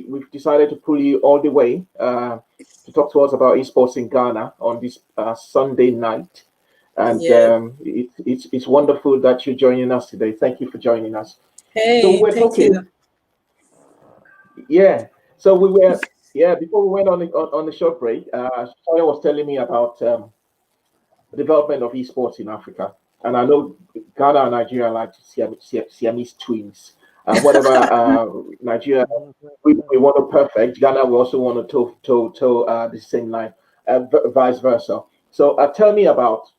we've decided to pull you all the way to talk to us about esports in Ghana on this Sunday night. And it's wonderful that you're joining us today. Thank you for joining us. Hey, so we're thank talking. You. Yeah. So we were. Yeah. Before we went on the short break, Sayo was telling me about the development of esports in Africa, and I know Ghana and Nigeria are like Siamese twins. Whatever Nigeria we want to perfect, Ghana we also want to toe the same line, vice versa. So tell me about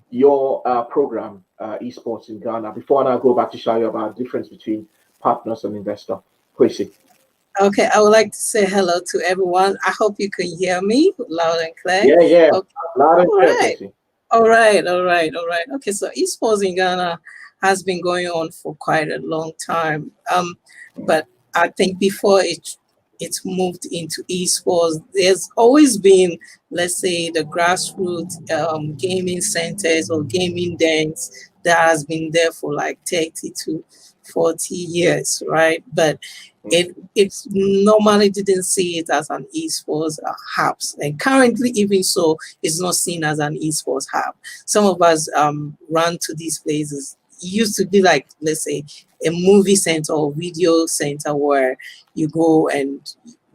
your program, esports in Ghana, before I go back to show you about the difference between partners and investor. Kwesi. Okay, I would like to say hello to everyone. I hope you can hear me loud and clear. Yeah. Okay. Loud and clear, Kwesi. All right. Okay, so esports in Ghana has been going on for quite a long time. But I think before it's moved into esports, there's always been, let's say, the grassroots gaming centers or gaming dens that has been there for like 30 to 40 years, right? But it normally didn't see it as an esports hub, and currently even so it's not seen as an esports hub. Some of us run to these places. It used to be like, let's say, a movie center or video center where you go and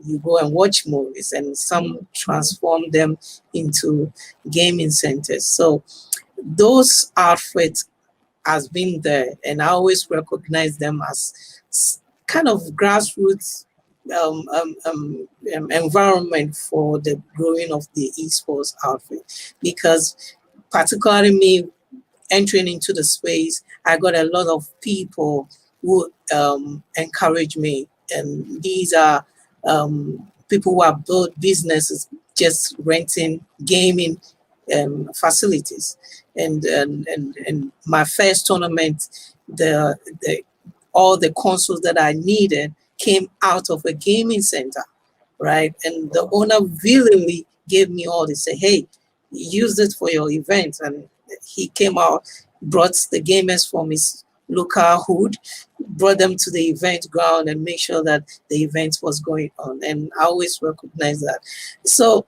watch movies, and some transform them into gaming centers. So those outfits has been there, and I always recognize them as kind of grassroots environment for the growing of the esports outfit. Because particularly me entering into the space, I got a lot of people who encourage me, and these are people who have built businesses just renting gaming facilities. And my first tournament, the all the consoles that I needed came out of a gaming center, right? And the owner willingly gave me all this, say, hey, use it for your event. And he came out, brought the gamers from his local hood, brought them to the event ground and make sure that the event was going on. And I always recognize that. So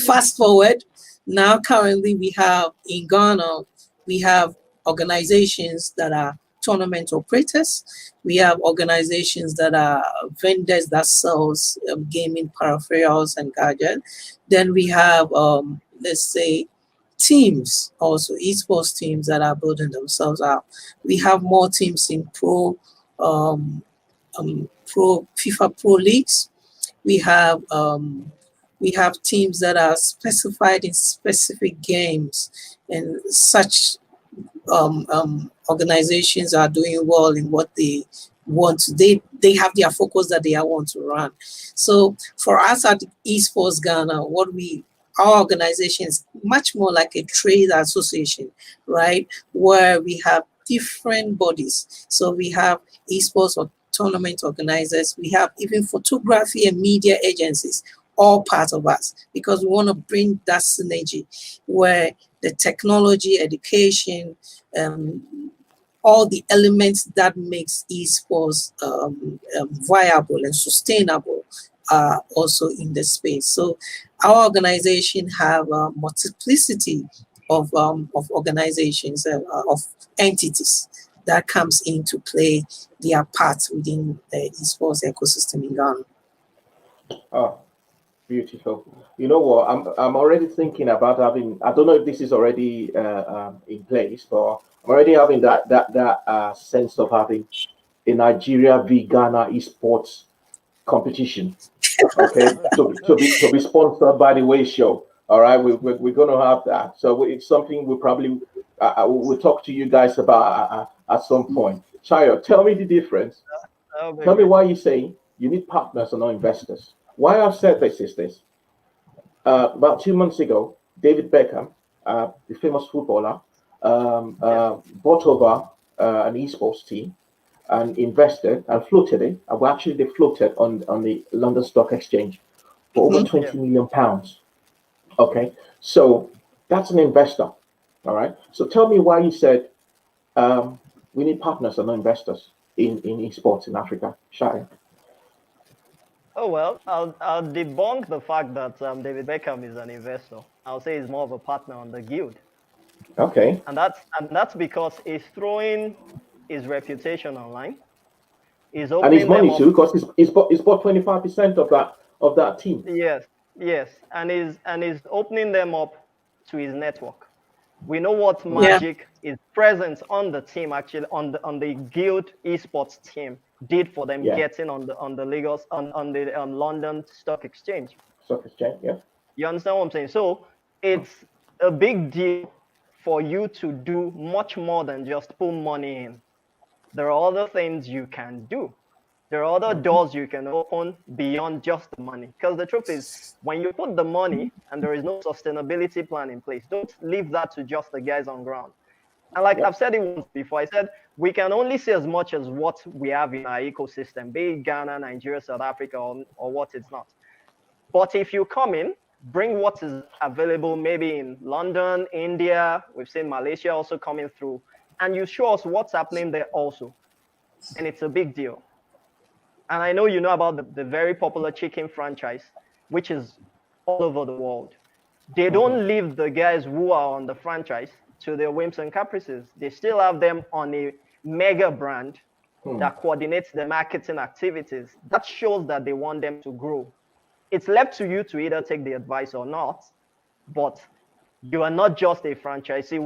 fast forward, now currently we have in Ghana, we have organizations that are tournament operators. We have organizations that are vendors that sells gaming peripherals and gadgets. Then we have, let's say, teams, also esports teams that are building themselves up. We have more teams in FIFA Pro leagues. We have teams that are specified in specific games, and such organizations are doing well in what they want. They have their focus that they want to run. So for us at Esports Ghana, our organization is much more like a trade association, right? Where we have different bodies. So we have esports or tournament organizers. We have even photography and media agencies, all part of us, because we want to bring that synergy where the technology, education, all the elements that makes esports viable and sustainable are also in the space. So our organization have a multiplicity of organizations, of entities that comes into play their part within the esports ecosystem in Ghana. Oh, beautiful. You know what? I'm already thinking about having. I don't know if this is already in place, but I'm already having that sense of having a Nigeria v Ghana esports competition. Okay, to be sponsored by the Way Show. All right, we're going to have that. So it's something we probably we'll talk to you guys about at some point. Sayo, tell me the difference. Tell me why you say you need partners and not investors. Why I've said this is this. About 2 months ago, David Beckham, the famous footballer, bought over an esports team and invested and floated it. Well, actually, they floated on the London Stock Exchange for over 20 million pounds. Okay, so that's an investor. All right. So tell me why you said we need partners and not investors in esports in Africa, Shai. Oh well, I'll debunk the fact that David Beckham is an investor. I'll say he's more of a partner on the guild, Okay. and that's because he's throwing his reputation online. He's And his opening them money up. too, because he's bought 25% of that team. Yes, yes, and he's opening them up to his network. We know what Yeah. Magic, his presence on the team, actually on the Guild esports team, did for them Yeah. getting on the Lagos on the London Stock Exchange. Stock exchange. Yeah. You understand what I'm saying? So it's a big deal for you to do much more than just put money in. There are other things you can do. There are other Mhm. doors you can open beyond just the money. Because the truth is, when you put the money and there is no sustainability plan in place, don't leave that to just the guys on ground. And like Yep. I've said it once before, I said we can only see as much as what we have in our ecosystem, be it Ghana, Nigeria, South Africa, or what it's not. But if you come in, bring what is available, maybe in London, India, we've seen Malaysia also coming through, and you show us what's happening there also, then it's a big deal. And I know you know about the very popular chicken franchise, which is all over the world. They Mhm. don't leave the guys who are on the franchise to their whims and caprices. They still have them on a mega brand Hmm. that coordinates the marketing activities. That shows that they want them to grow. It's left to you to either take the advice or not, but you are not just a franchisee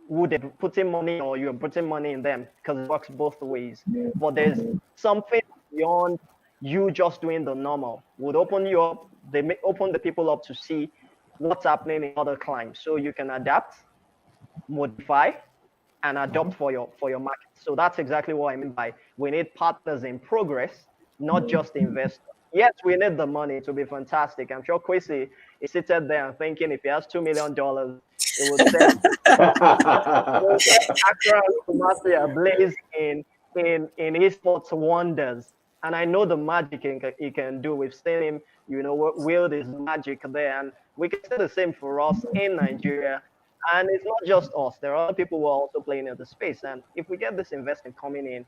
who they're putting money or you're putting money in them, because it works both ways. But there's something beyond you just doing the normal. Would open you up, they may open the people up to see what's happening in other climes. So you can adapt, modify, and Mhm. adopt for your market. So that's exactly what I mean by we need partners in progress, not just investors. Yes, we need the money to be fantastic. I'm sure Kwesi is seated there and thinking if he has $2 million, it would set Accra and Kumasi ablaze in esports wonders. And I know the magic he can do. We've seen him, wield his magic there. And we can say the same for us in Nigeria. And it's not just us. There are other people who are also playing in the space. And if we get this investment coming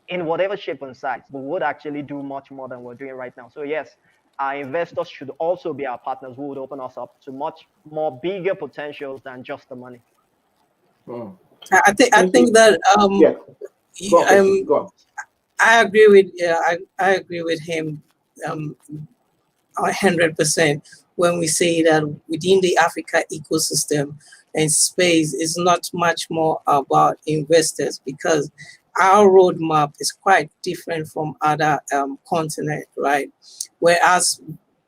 in whatever shape and size, we would actually do much more than we're doing right now. So yes, our investors should also be our partners who would open us up to much more bigger potentials than just the money. Hmm. I think Quincy, that yeah, go on, Quincy, um go on. I agree with I agree with him 100% when we say that within the Africa ecosystem and space is not much more about investors, because our roadmap is quite different from other continents, right? Whereas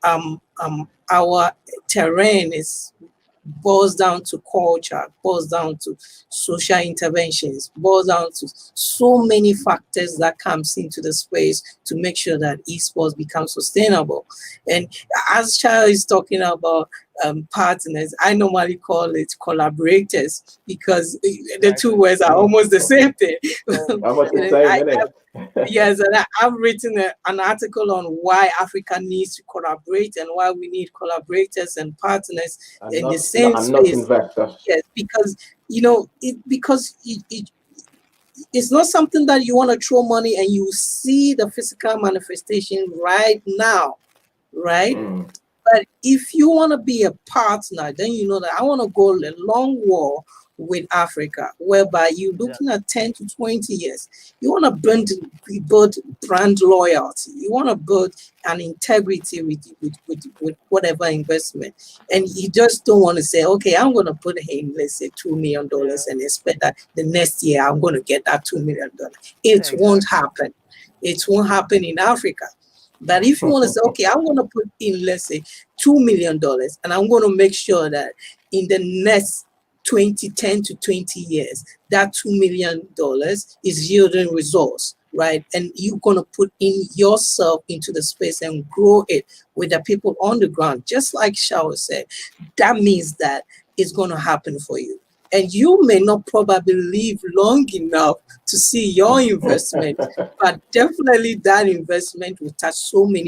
our terrain is boils down to culture, boils down to social interventions, boils down to so many factors that comes into the space to make sure that esports becomes sustainable. And as Charles is talking about partners, I normally call it collaborators, because the two Exactly. words are Hmm. almost the same thing. Almost the And same, innit? yes, and I've written an article on why Africa needs to collaborate and why we need collaborators and partners and in the not, same and not space. investors. Yes, because it's not something that you want to throw money and you see the physical manifestation right now, right? Hmm. But if you want to be a partner, then you know that I want to go a long war with Africa, whereby you're looking Exactly. at 10 to 20 years. You want to build brand loyalty. You want to build an integrity with whatever investment. And you just don't want to say, okay, I'm going to put in, let's say, $2 million Yeah. and expect that the next year I'm going to get that $2 million. It won't Exactly. happen. It won't happen in Africa. But if you want to say, okay, I'm going to put in, let's say, $2 million, and I'm going to make sure that in the next 10 to 20 years, that $2 million is yielding results, right? And you're going to put in yourself into the space and grow it with the people on the ground, just like Shao said, that means that it's going to happen for you. And you may not probably live long enough to see your investment, but definitely that investment will touch so many